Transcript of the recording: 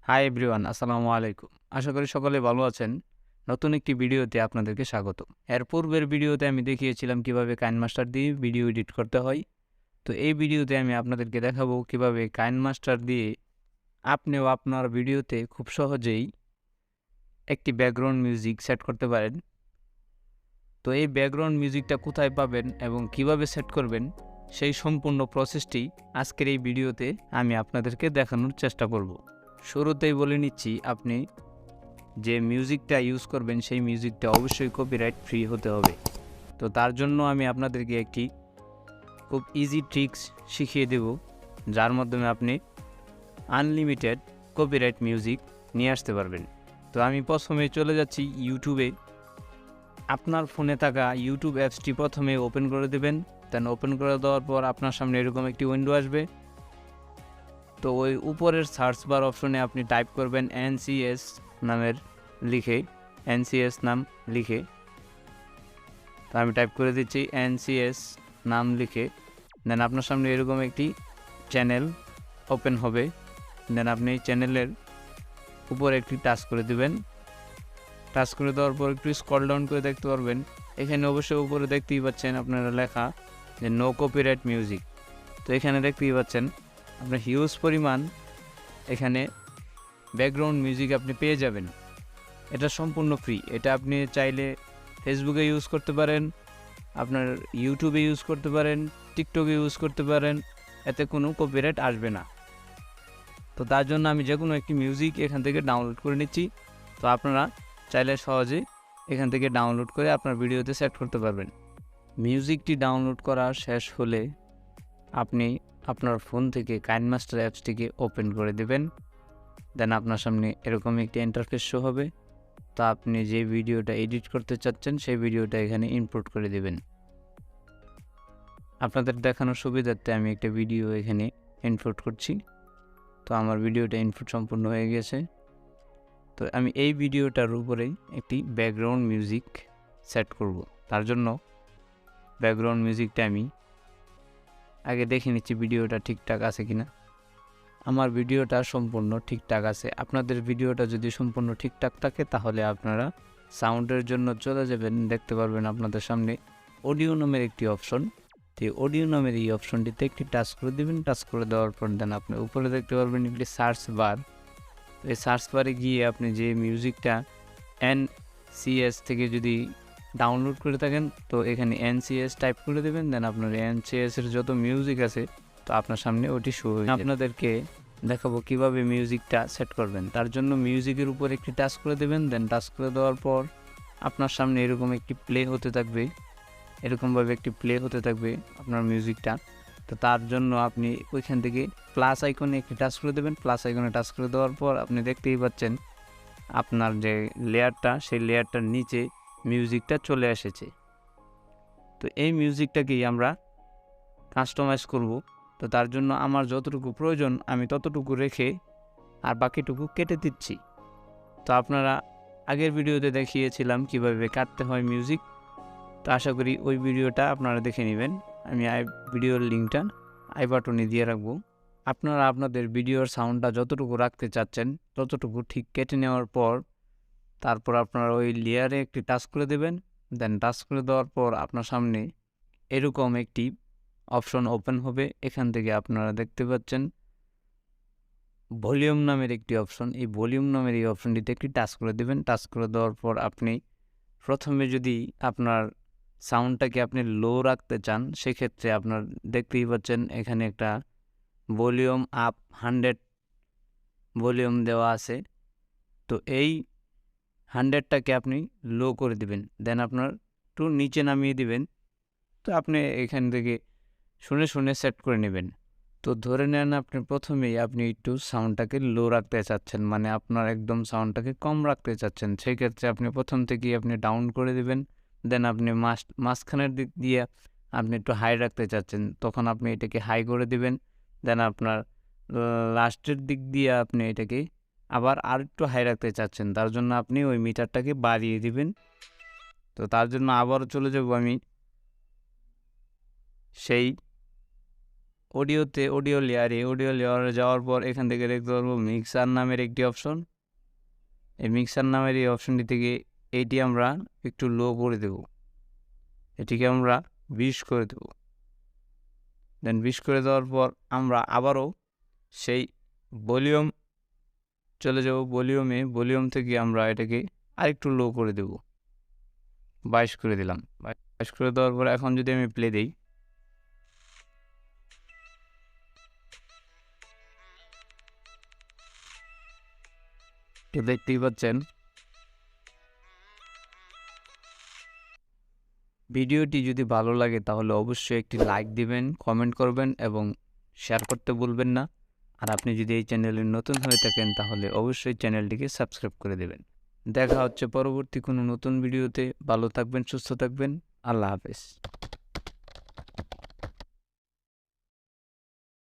Hi everyone, আসসালামু আলাইকুম। আশা করি সকলে ভালো আছেন। নতুন একটি ভিডিওতে আপনাদেরকে স্বাগত। এর পূর্বের ভিডিওতে আমি দেখিয়েছিলাম কিভাবে কাইনমাস্টার দিয়ে ভিডিও এডিট করতে হয়। তো এই ভিডিওতে আমি আপনাদেরকে দেখাবো কিভাবে কাইনমাস্টার দিয়ে আপনিও আপনার ভিডিওতে খুব সহজেই একটি ব্যাকগ্রাউন্ড মিউজিক সেট করতে পারেন। তো এই ব্যাকগ্রাউন্ড মিউজিকটা কোথায় পাবেন এবং কিভাবে সেট করবেন সেই সম্পূর্ণ প্রসেসটি আজকের এই ভিডিওতে আমি আপনাদেরকে দেখানোর চেষ্টা করব। শুরুতেই বলে নিচ্ছি, আপনি যে মিউজিকটা ইউজ করবেন সেই মিউজিকটা অবশ্যই কপিরাইট ফ্রি হতে হবে। তো তার জন্য আমি আপনাদেরকে একটি খুব ইজি ট্রিক্স শিখিয়ে দেব, যার মাধ্যমে আপনি আনলিমিটেড কপিরাইট মিউজিক নিয়ে আসতে পারবেন। তো আমি প্রথমে চলে যাচ্ছি ইউটিউবে। আপনার ফোনে থাকা ইউটিউব অ্যাপসটি প্রথমে ওপেন করে দেবেন। দেন ওপেন করে দেওয়ার পর আপনার সামনে এরকম একটি উইন্ডো আসবে। তো ওই উপরের সার্চ বার অপশনে আপনি টাইপ করবেন NCS নামের লিখে, NCS নাম লিখে। তো আমি টাইপ করে দিচ্ছি NCS নাম লিখে। দেন আপনার সামনে এরকম একটি চ্যানেল ওপেন হবে। দেন আপনি চ্যানেলের উপরে একটি টাচ করে দিবেন। টাচ করে দেওয়ার পর একটু স্ক্রল ডাউন করে দেখতে পারবেন, এখানে অবশ্যই উপরে দেখতেই পাচ্ছেন আপনারা লেখা যে নো কপিরাইট মিউজিক। তো এখানে দেখতেই পাচ্ছেন আপনার হিউজ পরিমাণ এখানে ব্যাকগ্রাউন্ড মিউজিক আপনি পেয়ে যাবেন। এটা সম্পূর্ণ ফ্রি। এটা আপনি চাইলে ফেসবুকে ইউজ করতে পারেন, আপনার ইউটিউবে ইউজ করতে পারেন, টিকটকে ইউজ করতে পারেন, এতে কোনো কপিরাইট আসবে না। তো তার জন্য আমি যে কোনো একটি মিউজিক এখান থেকে ডাউনলোড করে নিচ্ছি। তো আপনারা চাইলে সহজে এখান থেকে ডাউনলোড করে আপনার ভিডিওতে সেট করতে পারবেন। মিউজিকটি ডাউনলোড করা শেষ হলে আপনি আপনার ফোন থেকে কাইনমাস্টার অ্যাপসটিকে ওপেন করে দেবেন। দেন আপনার সামনে এরকম একটি ইন্টারফেস শো হবে। তো আপনি যে ভিডিওটা এডিট করতে চাচ্ছেন সেই ভিডিওটা এখানে ইনপুট করে দেবেন। আপনাদের দেখানোর সুবিধার্থে আমি একটা ভিডিও এখানে ইনপুট করছি। তো আমার ভিডিওটা ইনপুট সম্পূর্ণ হয়ে গেছে। তো আমি এই ভিডিওটার উপরে একটি ব্যাকগ্রাউন্ড মিউজিক সেট করব। তার জন্য ব্যাকগ্রাউন্ড মিউজিকটা আমি আগে দেখে নিচ্ছি ভিডিওটা ঠিকঠাক আছে কিনা। আমার ভিডিওটা সম্পূর্ণ ঠিকঠাক আছে। আপনাদের ভিডিওটা যদি সম্পূর্ণ ঠিকঠাক থাকে তাহলে আপনারা সাউন্ডের জন্য চলে যাবেন। দেখতে পারবেন আপনাদের সামনে অডিও নামের একটি অপশন। তো অডিও নামের এই অপশনটিতে একটি টাচ করে দেবেন। টাচ করে দেওয়ার পর দেন আপনি উপরে দেখতে পারবেন একটি সার্চ বার। এই সার্চ বারে গিয়ে আপনি যে মিউজিকটা NCS থেকে যদি ডাউনলোড করে থাকেন তো এখানে NCS টাইপ করে দেবেন। দেন আপনার NCS এর যত মিউজিক আছে তো আপনার সামনে ওটি শো হয়ে যাবে। আপনাদেরকে দেখাবো কিভাবে মিউজিকটা সেট করবেন। তার জন্য মিউজিকের উপর একটি টাচ করে দেবেন। দেন টাচ করে দেওয়ার পর আপনার সামনে এরকম একটি প্লে হতে থাকবে, এরকমভাবে একটি প্লে হতে থাকবে আপনার মিউজিকটা। তো তার জন্য আপনি ওইখান থেকে প্লাস আইকনে একটি টাচ করে দেবেন। প্লাস আইকনে টাচ করে দেওয়ার পর আপনি দেখতেই পাচ্ছেন আপনার যে লেয়ারটা সেই লেয়ারটার নিচে মিউজিকটা চলে এসেছে। তো এই মিউজিকটাকেই আমরা কাস্টমাইজ করব। তো তার জন্য আমার যতটুকু প্রয়োজন আমি ততটুকু রেখে আর বাকিটুকু কেটে দিচ্ছি। তো আপনারা আগের ভিডিওতে দেখিয়েছিলাম কিভাবে কাটতে হয় মিউজিক। তো আশা করি ওই ভিডিওটা আপনারা দেখে নেবেন। আমি ভিডিওর লিঙ্কটা আই বাটনে দিয়ে রাখবো। আপনারা আপনাদের ভিডিওর সাউন্ডটা যতটুকু রাখতে চাচ্ছেন ততটুকু ঠিক কেটে নেওয়ার পর তারপর আপনারা ওই লেয়ারে একটি টাচ করে দেবেন। দেন টাচ করে দেওয়ার পর আপনার সামনে এরকম একটি অপশন ওপেন হবে। এখান থেকে আপনারা দেখতে পাচ্ছেন ভলিউম নামের একটি অপশন। এই ভলিউম নামের এই অপশনটিতে একটি টাচ করে দেবেন। টাচ করে দেওয়ার পর আপনি প্রথমে যদি আপনার সাউন্ডটাকে আপনি লো রাখতে চান সেক্ষেত্রে আপনার দেখতেই পাচ্ছেন এখানে একটা ভলিউম আপ 100 ভলিউম দেওয়া আছে। তো এই 100টাকে আপনি লো করে দিবেন। দেন আপনার একটু নিচে নামিয়ে দিবেন। তো আপনি এখান থেকে শুনে শুনে সেট করে নেবেন। তো ধরে নেন আপনি প্রথমেই আপনি একটু সাউন্ডটাকে লো রাখতে চাচ্ছেন, মানে আপনার একদম সাউন্ডটাকে কম রাখতে চাচ্ছেন। সেক্ষেত্রে আপনি প্রথম থেকেই আপনি ডাউন করে দিবেন। দেন আপনি মাঝখানের দিক দিয়ে আপনি একটু হাই রাখতে চাচ্ছেন, তখন আপনি এটাকে হাই করে দিবেন। দেন আপনার লাস্টের দিক দিয়ে আপনি এটাকে আবার আরেকটু হাই রাখতে চাচ্ছেন, তার জন্য আপনি ওই মিটারটাকে বাড়িয়ে দিবেন। তো তার জন্য আবারও চলে যাব আমি সেই অডিও লেয়ারে যাওয়ার পর এখান থেকে দেখতে পারবো মিক্সার নামের একটি অপশন। এই মিক্সার নামের এই অপশনটি থেকে এইটি আমরা একটু লো করে দেব, এটিকে আমরা 20 করে দেব। দেন 20 করে দেওয়ার পর আমরা আবারও সেই ভলিউম চলে যাব। ভলিউম থেকে আমরা এটাকে আরেকটু লো করে দেব, 22 করে দিলাম। 22 করে দেওয়ার পর এখন যদি আমি প্লে দিই, দেখতেই পাচ্ছেন ভিডিওটি যদি ভালো লাগে তাহলে অবশ্যই একটি লাইক দিবেন, কমেন্ট করবেন এবং শেয়ার করতে ভুলবেন না। আর আপনি যদি এই চ্যানেলে নতুন হয়ে থাকেন তাহলে অবশ্যই চ্যানেলটিকে সাবস্ক্রাইব করে দেবেন। দেখা হচ্ছে পরবর্তী কোনো নতুন ভিডিওতে। ভালো থাকবেন, সুস্থ থাকবেন। আল্লাহ হাফেজ।